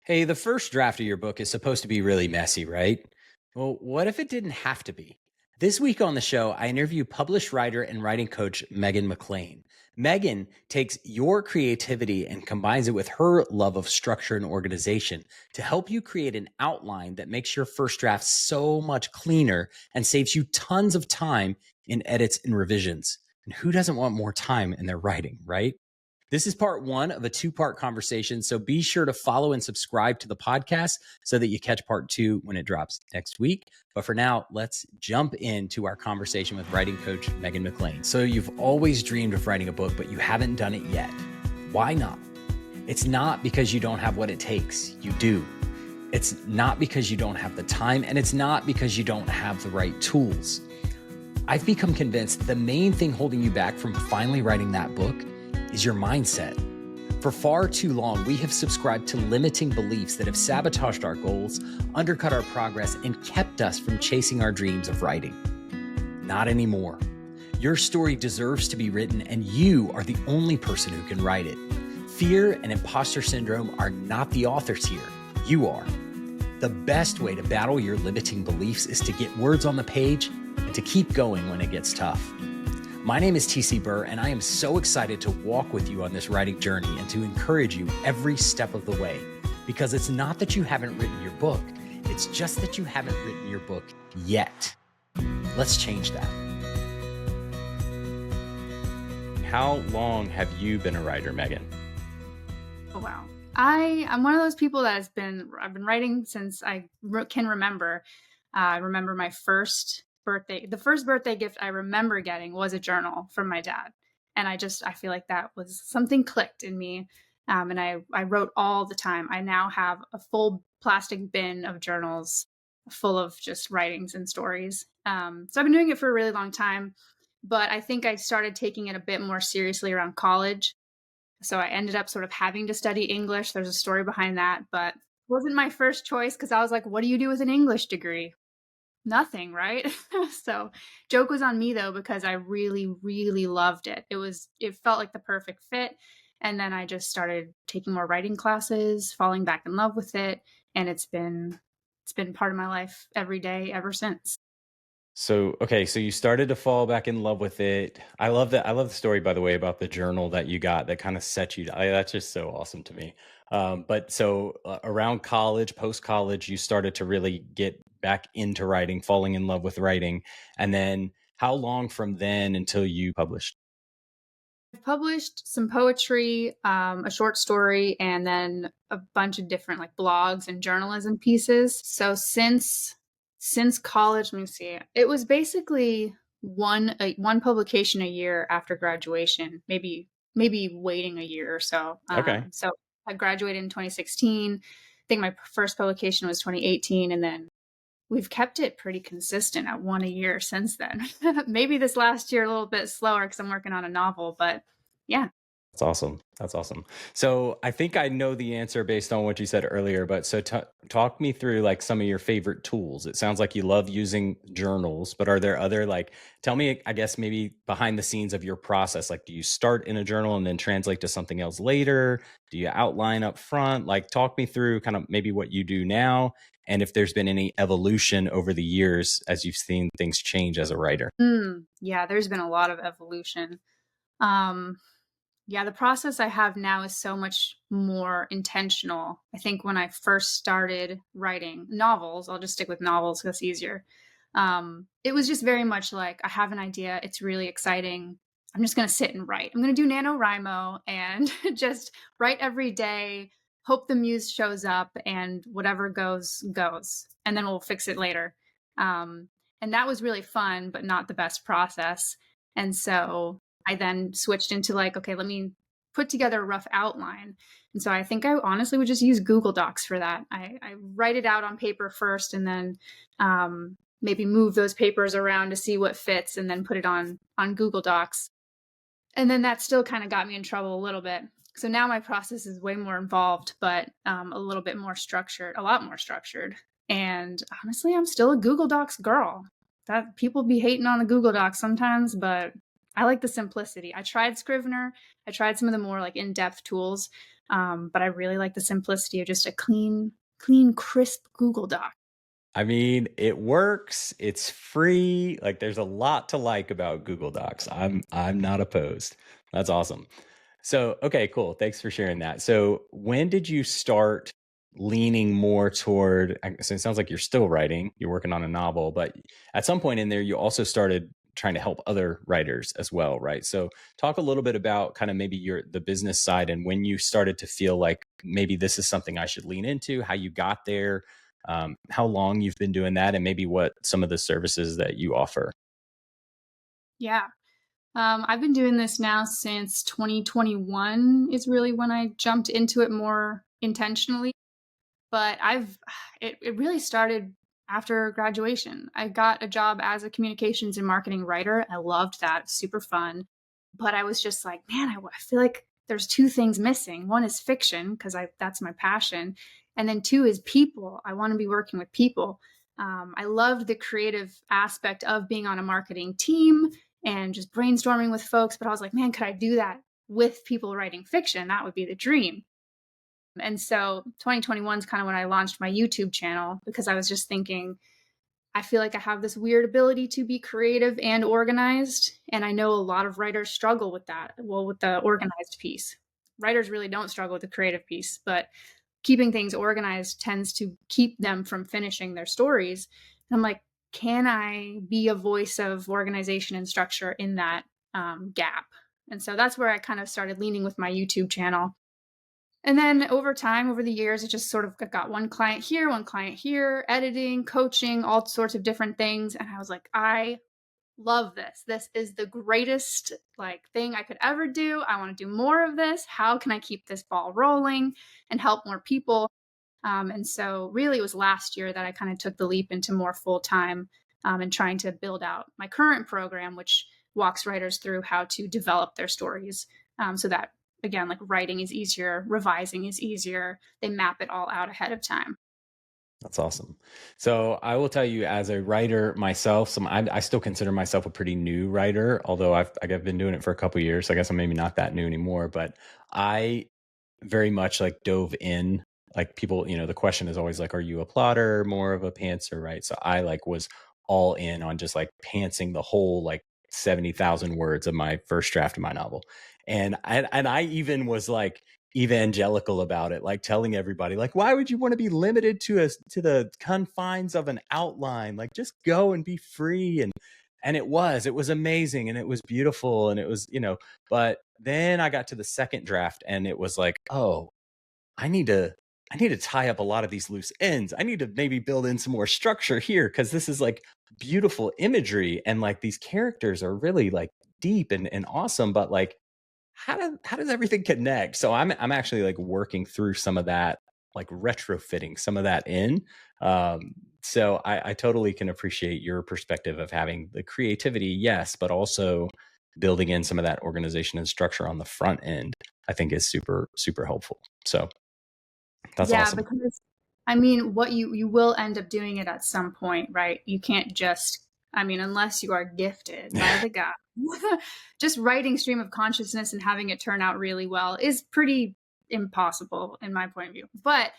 Hey, the first draft of your book is supposed to be really messy, right? Well, what if it didn't have to be? This week on the show, I interview published writer and writing coach Megan Maclaine. Megan takes your creativity and combines it with her love of structure and organization to help you create an outline that makes your first draft so much cleaner and saves you tons of time in edits and revisions. And who doesn't want more time in their writing, right? This is part one of a two-part conversation. So be sure to follow and subscribe to the podcast so that you catch part two when it drops next week. But for now, let's jump into our conversation with writing coach Megan Maclaine. So you've always dreamed of writing a book, but you haven't done it yet. Why not? It's not because you don't have what it takes. You do. It's not because you don't have the time, and it's not because you don't have the right tools. I've become convinced the main thing holding you back from finally writing that book is your mindset. For far too long, we have subscribed to limiting beliefs that have sabotaged our goals, undercut our progress, and kept us from chasing our dreams of writing. Not anymore. Your story deserves to be written, and you are the only person who can write it. Fear and imposter syndrome are not the authors here. You are. The best way to battle your limiting beliefs is to get words on the page and to keep going when it gets tough. My name is TC Burr, and I am so excited to walk with you on this writing journey and to encourage you every step of the way. Because it's not that you haven't written your book, it's just that you haven't written your book yet. Let's change that. How long have you been a writer, Megan? Oh, wow. I'm one of those people that I've been writing since can remember. I remember my first birthday. The first birthday gift I remember getting was a journal from my dad. And I feel like that was something clicked in me. And I wrote all the time. I now have a full plastic bin of journals full of just writings and stories. So I've been doing it for a really long time, but I think I started taking it a bit more seriously around college. So I ended up sort of having to study English. There's a story behind that, but it wasn't my first choice because I was like, what do you do with an English degree? Nothing, right? So joke was on me though, because I really, really loved it. It felt like the perfect fit. And then I just started taking more writing classes, falling back in love with it. And it's been part of my life every day ever since. So you started to fall back in love with it. I love that. I love the story, by the way, about the journal that you got that kind of set you. That's just so awesome to me. But around college, post college, you started to really get back into writing, falling in love with writing. And then how long from then until you published? I've published some poetry, a short story, and then a bunch of different like blogs and journalism pieces. So since college, let me see. It was basically one publication a year after graduation, maybe waiting a year or so. Okay. So I graduated in 2016. I think my first publication was 2018, and then we've kept it pretty consistent at one a year since then. Maybe this last year a little bit slower because I'm working on a novel, but yeah. That's awesome. That's awesome. So I think I know the answer based on what you said earlier, but talk me through like some of your favorite tools. It sounds like you love using journals, but are there other like tell me I guess maybe behind the scenes of your process? Like do you start in a journal and then translate to something else later? Do you outline up front? Like talk me through kind of maybe what you do now and if there's been any evolution over the years as you've seen things change as a writer. Yeah, there's been a lot of evolution. Um, yeah, the process I have now is so much more intentional. I think when I first started writing novels, I'll just stick with novels because it's easier. It was just very much like I have an idea, it's really exciting. I'm just going to sit and write. I'm going to do NaNoWriMo and just write every day, hope the muse shows up, and whatever goes, goes. And then we'll fix it later. Um, and that was really fun, but not the best process. And so I then switched into like, okay, let me put together a rough outline. And so I think I honestly would just use Google Docs for that. I write it out on paper first and then maybe move those papers around to see what fits and then put it on Google Docs. And then that still kind of got me in trouble a little bit. So now my process is way more involved, but a little bit more structured, a lot more structured. And honestly, I'm still a Google Docs girl. That people be hating on the Google Docs sometimes, but I like the simplicity. I tried Scrivener, I tried some of the more, like, in-depth tools, but I really like the simplicity of just a clean, crisp Google Doc. I mean, it works, it's free, like, there's a lot to like about Google Docs. I'm not opposed. That's awesome. So, okay, cool. Thanks for sharing that. So, when did you start leaning more toward so it sounds like you're still writing, you're working on a novel, but at some point in there, you also started trying to help other writers as well, right? So, talk a little bit about kind of maybe the business side and when you started to feel like maybe this is something I should lean into, how you got there, how long you've been doing that, and maybe what some of the services that you offer. Yeah. I've been doing this now since 2021 is really when I jumped into it more intentionally. But it really started after graduation. I got a job as a communications and marketing writer. I loved that, super fun. But I was just like, man, I feel like there's two things missing. One is fiction because I that's my passion, and then two is people. I want to be working with people. I loved the creative aspect of being on a marketing team and just brainstorming with folks. But I was like, man, could I do that with people writing fiction? That would be the dream. And so 2021 is kind of when I launched my YouTube channel because I was just thinking, I feel like I have this weird ability to be creative and organized. And I know a lot of writers struggle with that. Well, with the organized piece, writers really don't struggle with the creative piece, but keeping things organized tends to keep them from finishing their stories. And I'm like, can I be a voice of organization and structure in that gap? And so that's where I kind of started leaning with my YouTube channel. And then over time, over the years, it just sort of got one client here, editing, coaching, all sorts of different things. And I was like, I love this. This is the greatest like thing I could ever do. I want to do more of this. How can I keep this ball rolling and help more people? And so, really, it was last year that I kind of took the leap into more full time and trying to build out my current program, which walks writers through how to develop their stories so that, again, like writing is easier, revising is easier. They map it all out ahead of time. That's awesome. So I will tell you, as a writer myself, I still consider myself a pretty new writer, although I've been doing it for a couple years. So I guess I'm maybe not that new anymore. But I very much like dove in. Like people, the question is always like, are you a plotter, more of a pantser, right? So I like was all in on just like pantsing the whole like 70,000 words of my first draft of my novel. And I even was like evangelical about it, like telling everybody, like, why would you want to be limited to the confines of an outline? Like just go and be free. And it was amazing and it was beautiful and it was, but then I got to the second draft and it was like, oh, I need to I need to tie up a lot of these loose ends. I need to maybe build in some more structure here because this is like beautiful imagery and like these characters are really like deep and awesome, but like how does everything connect? So I'm actually like working through some of that, like retrofitting some of that in. So I totally can appreciate your perspective of having the creativity, yes, but also building in some of that organization and structure on the front end. I think is super super helpful. So that's Yeah, awesome. because I mean, what you will end up doing it at some point, right? You can't just I mean, unless you are gifted by the God. Just writing stream of consciousness and having it turn out really well is pretty impossible in my point of view. But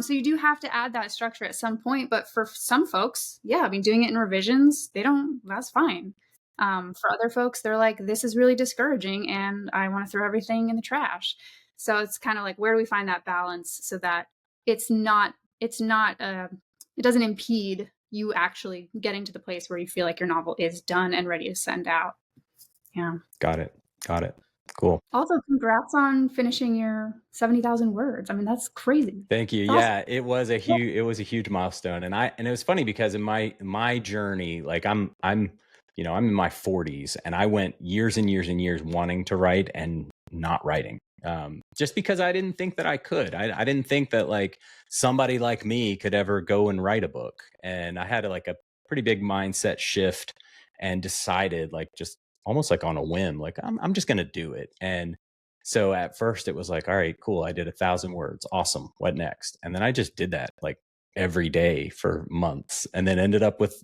so you do have to add that structure at some point. But for some folks, yeah, I mean, doing it in revisions, they don't. That's fine. For other folks, they're like, this is really discouraging, and I want to throw everything in the trash. So it's kind of like, where do we find that balance so that it's not, it's not, it doesn't impede you actually getting to the place where you feel like your novel is done and ready to send out. Yeah. Got it. Got it. Cool. Also, congrats on finishing your 70,000 words. I mean, that's crazy. Thank you. It's awesome. Yeah, it was a huge milestone, and it was funny because in my journey, like I'm in my 40s, and I went years and years and years wanting to write and not writing, just because I didn't think that I could. I didn't think that like somebody like me could ever go and write a book, and I had like a pretty big mindset shift and decided like just almost like on a whim, like I'm just gonna do it, and so at first it was like, all right, cool. I did 1,000 words. Awesome. What next? And then I just did that like every day for months and then ended up with,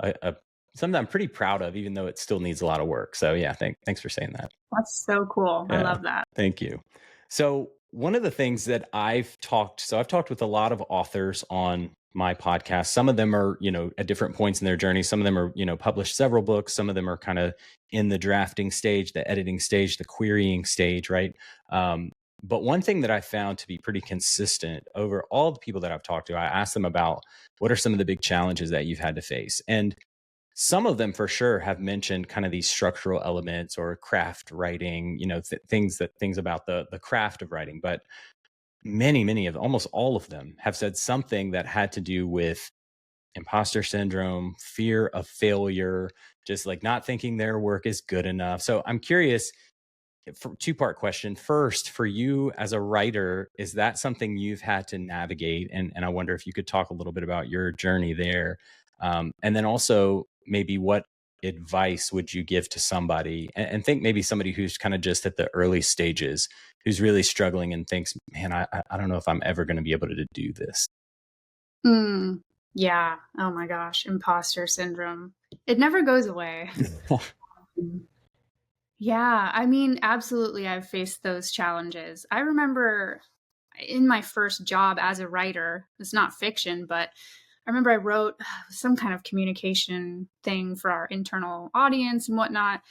a something I'm pretty proud of, even though it still needs a lot of work. So yeah, thanks for saying that. That's so cool. I Yeah, love that. thank you. So, one of the things that I've talked with a lot of authors on my podcast. Some of them are, at different points in their journey. Some of them are, published several books. Some of them are kind of in the drafting stage, the editing stage, the querying stage, right? Um, but one thing that I found to be pretty consistent over all the people that I've talked to, I asked them about what are some of the big challenges that you've had to face. And some of them for sure have mentioned kind of these structural elements or craft writing, things about the craft of writing. But many of almost all of them have said something that had to do with imposter syndrome, fear of failure, just like not thinking their work is good enough. So I'm curious, for two-part question. First, for you as a writer, is that something you've had to navigate? And I wonder if you could talk a little bit about your journey there. And then also, maybe what advice would you give to somebody? And think maybe somebody who's kind of just at the early stages, who's really struggling and thinks, man, I don't know if I'm ever going to be able to do this. Mm, yeah. Oh my gosh. Imposter syndrome. It never goes away. Mm. Yeah. I mean, absolutely. I've faced those challenges. I remember in my first job as a writer, it's not fiction, but I remember I wrote some kind of communication thing for our internal audience and whatnot.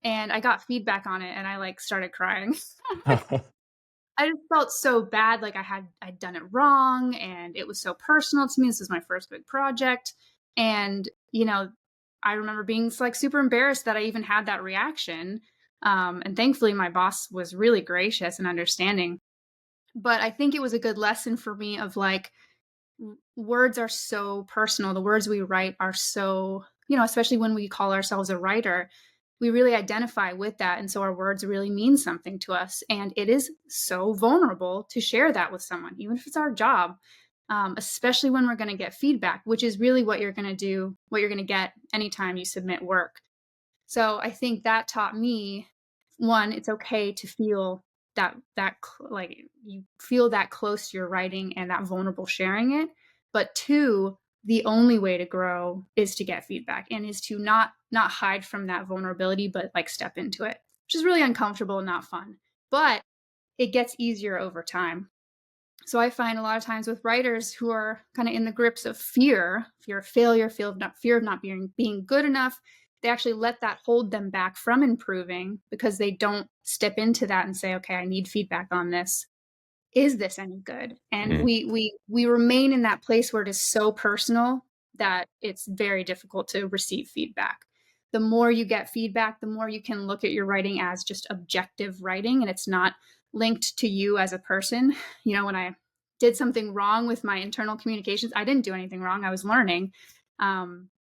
And I got feedback on it and I like started crying. I just felt so bad, like I'd done it wrong, and it was so personal to me. This was my first big project, and I remember being like super embarrassed that I even had that reaction. And thankfully, my boss was really gracious and understanding. But I think it was a good lesson for me of like words are so personal. The words we write are so, especially when we call ourselves a writer, we really identify with that. And so our words really mean something to us. And it is so vulnerable to share that with someone, even if it's our job, especially when we're going to get feedback, which is really what you're going to do, what you're going to get anytime you submit work. So I think that taught me, one, it's okay to feel like you feel that close to your writing and that vulnerable sharing it. But two, the only way to grow is to get feedback and is to not hide from that vulnerability, but like step into it, which is really uncomfortable and not fun. But it gets easier over time. So I find a lot of times with writers who are kind of in the grips of fear of failure, fear of not being good enough, they actually let that hold them back from improving because they don't step into that and say, okay, I need feedback on this. Is this any good? And Mm, we remain in that place where it is so personal that it's very difficult to receive feedback. The more you get feedback, the more you can look at your writing as just objective writing and it's not linked to you as a person. When I did something wrong with my internal communications, I didn't do anything wrong. I was learning.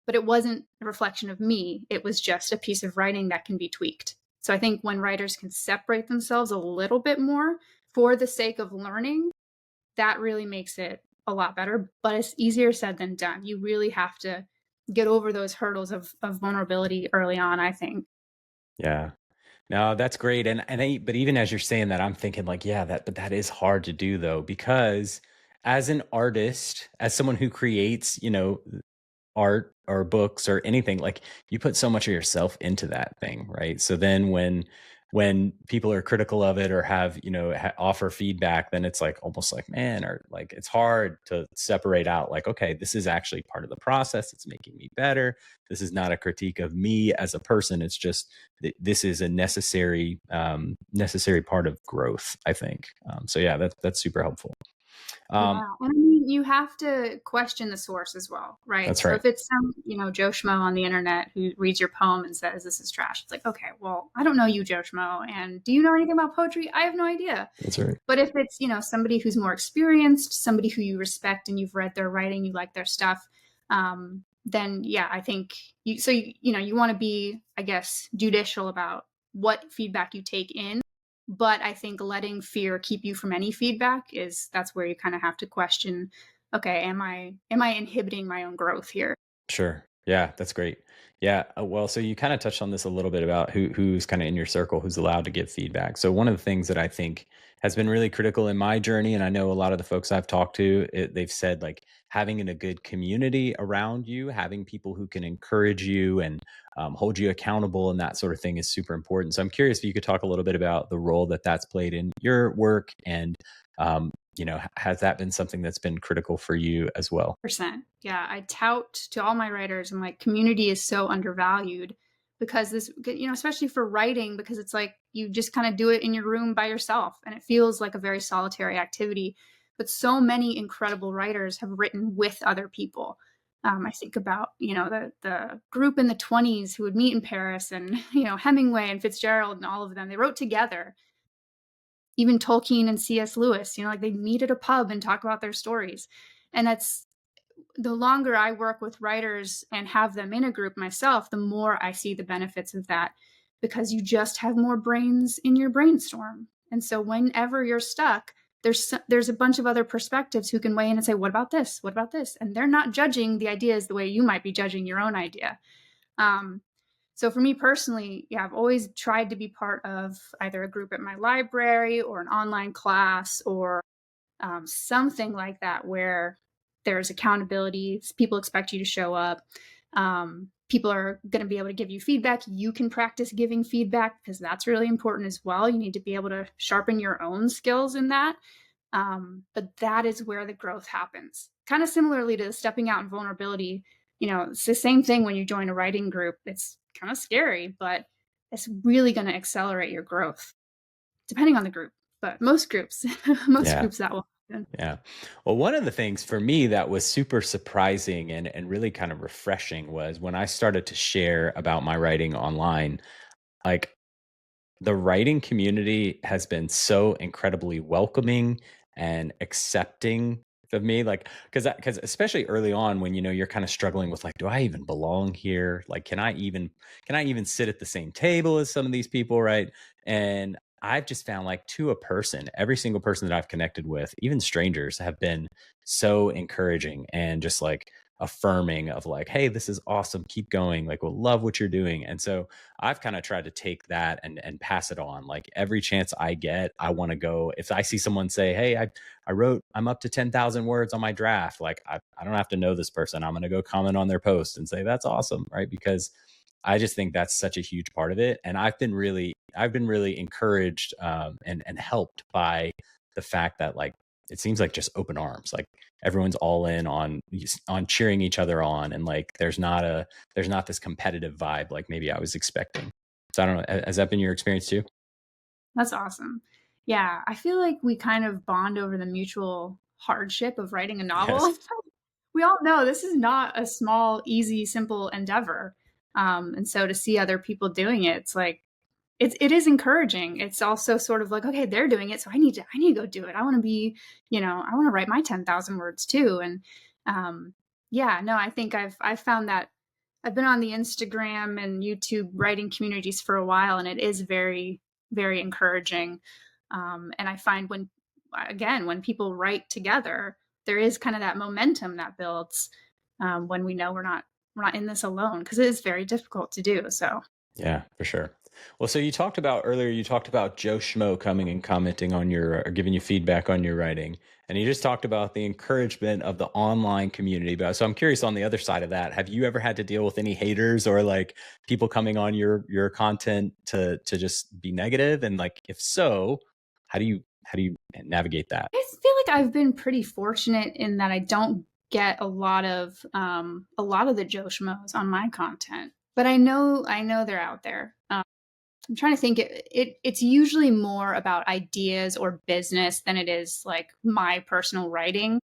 But it wasn't a reflection of me. It was just a piece of writing that can be tweaked. So I think when writers can separate themselves a little bit more for the sake of learning, that really makes it a lot better. But it's easier said than done. You really have to get over those hurdles of vulnerability early on, I think. yeah. No, that's great. But even as you're saying that, I'm thinking like, yeah, but that is hard to do though, because as an artist, as someone who creates, art or books or anything, like you put so much of yourself into that thing, right? So then when people are critical of it or have, offer feedback, then it's like almost like, man, or like it's hard to separate out like, okay, this is actually part of the process. It's making me better. This is not a critique of me as a person. It's just this is a necessary part of growth, I think. So yeah, that's super helpful. Um, Yeah, and I mean, you have to question the source as well, right? that's So right. if it's some, Joe Schmo on the internet who reads your poem and says this is trash, it's like, okay, well, I don't know you, Joe Schmo, and do you know anything about poetry? I have no idea. That's right. But if it's, somebody who's more experienced, somebody who you respect and you've read their writing, you like their stuff, then yeah, I think you want to be, I guess, judicial about what feedback you take in. But I think letting fear keep you from any feedback that's where you kind of have to question, okay, am I inhibiting my own growth here? Sure. Yeah, that's great. Yeah, well, so you kind of touched on this a little bit about who's kind of in your circle, who's allowed to give feedback. So one of the things that I think has been really critical in my journey, and I know a lot of the folks I've talked to, they've said like having in a good community around you, having people who can encourage you and hold you accountable, and that sort of thing is super important. So I'm curious if you could talk a little bit about the role that that's played in your work, and has that been something that's been critical for you as well? Percent. Yeah, I tout to all my writers, I'm like, community is so undervalued because especially for writing, because it's like you just kind of do it in your room by yourself and it feels like a very solitary activity. But so many incredible writers have written with other people. I think about, the group in the 20s who would meet in Paris and, Hemingway and Fitzgerald and all of them, they wrote together. Even Tolkien and C.S. Lewis, like they'd meet at a pub and talk about their stories. And that's the longer I work with writers and have them in a group myself, the more I see the benefits of that because you just have more brains in your brainstorm. And so whenever you're stuck, there's a bunch of other perspectives who can weigh in and say, "What about this? What about this?" And they're not judging the ideas the way you might be judging your own idea. Um, so for me personally, yeah, I've always tried to be part of either a group at my library or an online class or something like that where there's accountability. People expect you to show up. People are going to be able to give you feedback. You can practice giving feedback because that's really important as well. You need to be able to sharpen your own skills in that. But that is where the growth happens. Kind of similarly to stepping out in vulnerability. It's the same thing when you join a writing group. It's kind of scary, but it's really going to accelerate your growth, depending on the group. But most groups, most Yeah. groups that will happen. Yeah. Well, one of the things for me that was super surprising and really kind of refreshing was when I started to share about my writing online. Like, the writing community has been so incredibly welcoming and accepting of me, like, because especially early on when, you're kind of struggling with, like, do I even belong here? Like, can I even sit at the same table as some of these people, right? And I've just found, like, to a person, every single person that I've connected with, even strangers, have been so encouraging and just like affirming of like, hey, this is awesome, keep going, like, we'll love what you're doing. And so I've kind of tried to take that and pass it on. Like, every chance I get, I want to go. If I see someone say, "Hey, I'm up to 10,000 words on my draft," like, I don't have to know this person. I'm going to go comment on their post and say that's awesome, right? Because I just think that's such a huge part of it. And I've been really encouraged, and helped by the fact that, like, it seems like just open arms. Like, everyone's all in on cheering each other on, and like there's not this competitive vibe like maybe I was expecting. So I don't know. Has that been your experience too? That's awesome. Yeah, I feel like we kind of bond over the mutual hardship of writing a Yes. novel. We all know this is not a small, easy, simple endeavor. And so to see other people doing it, it's like it is encouraging. It's also sort of like, okay, they're doing it, so I need to go do it. I want to be, I want to write my 10,000 words too. And yeah, no, I think I've found that I've been on the Instagram and YouTube writing communities for a while, and it is very, very encouraging. And I find when people write together, there is kind of that momentum that builds when we know we're not in this alone because it is very difficult to do. So Yeah, for sure. Well, so you talked about Joe Schmo coming and commenting on or giving you feedback on your writing. And you just talked about the encouragement of the online community. But so I'm curious, on the other side of that, have you ever had to deal with any haters or like people coming on your content to just be negative? And like, if so, how do you navigate that? I feel like I've been pretty fortunate in that I don't get a lot of the Joe Schmoes on my content, but I know they're out there. I'm trying to think. It's usually more about ideas or business than it is like my personal writing.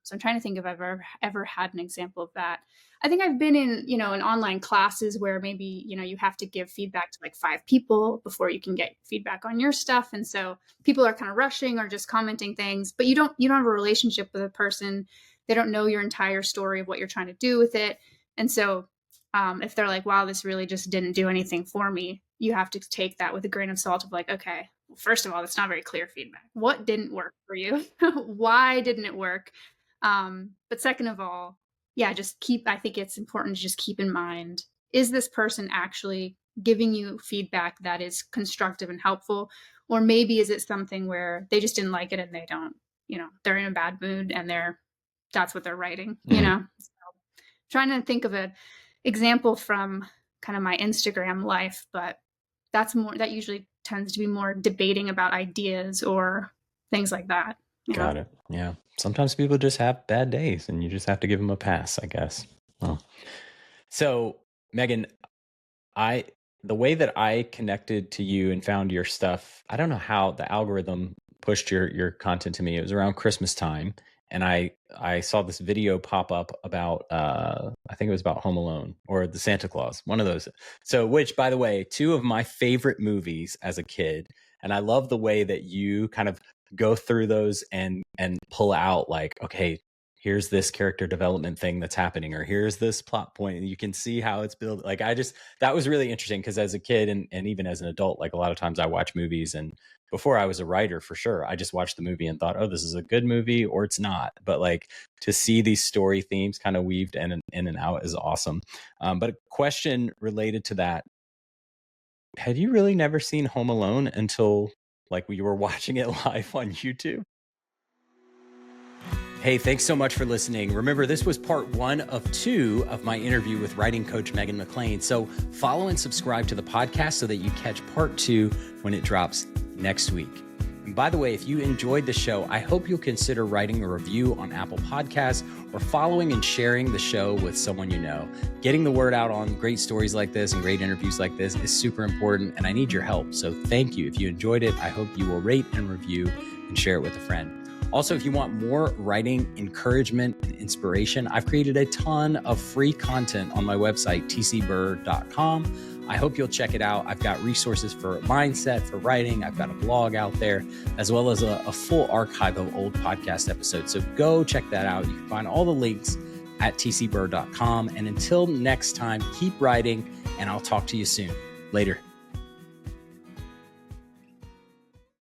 So I'm trying to think if I've ever had an example of that. I think I've been in online classes where maybe, you have to give feedback to like five people before you can get feedback on your stuff. And so people are kind of rushing or just commenting things, but you don't have a relationship with a person. They don't know your entire story of what you're trying to do with it. And so if they're like, wow, this really just didn't do anything for me, you have to take that with a grain of salt of like, okay, well, first of all, that's not very clear feedback. What didn't work for you? Why didn't it work? But second of all, yeah, I think it's important to just keep in mind, is this person actually giving you feedback that is constructive and helpful? Or maybe is it something where they just didn't like it and they don't, they're in a bad mood and that's what they're writing, Mhm. So, trying to think of an example from kind of my Instagram life, but that usually tends to be more debating about ideas or things like that. Yeah. Got it. Yeah. Sometimes people just have bad days and you just have to give them a pass, I guess. Well, so Megan, I the way that I connected to you and found your stuff, I don't know how the algorithm pushed your content to me. It was around Christmas time, and I saw this video pop up about I think it was about Home Alone or the Santa Claus, one of those. So, which by the way, two of my favorite movies as a kid, and I love the way that you kind of go through those and pull out like, okay, here's this character development thing that's happening, or here's this plot point, and you can see how it's built. Like that was really interesting because as a kid and even as an adult, like a lot of times I watch movies, and before I was a writer for sure, I just watched the movie and thought, oh, this is a good movie or it's not. But like to see these story themes kind of weaved in and out is awesome. But a question related to that: had you really never seen Home Alone until like we were watching it live on YouTube? Hey, thanks so much for listening. Remember, this was part 1 of 2 of my interview with writing coach Megan Maclaine. So follow and subscribe to the podcast so that you catch part 2 when it drops next week. And by the way, if you enjoyed the show, I hope you'll consider writing a review on Apple Podcasts or following and sharing the show with someone you know. Getting the word out on great stories like this and great interviews like this is super important, and I need your help. So thank you. If you enjoyed it, I hope you will rate and review and share it with a friend. Also, if you want more writing encouragement and inspiration, I've created a ton of free content on my website, tcburr.com. I hope you'll check it out. I've got resources for mindset, for writing. I've got a blog out there, as well as a full archive of old podcast episodes. So go check that out. You can find all the links at tcburr.com. And until next time, keep writing, and I'll talk to you soon. Later.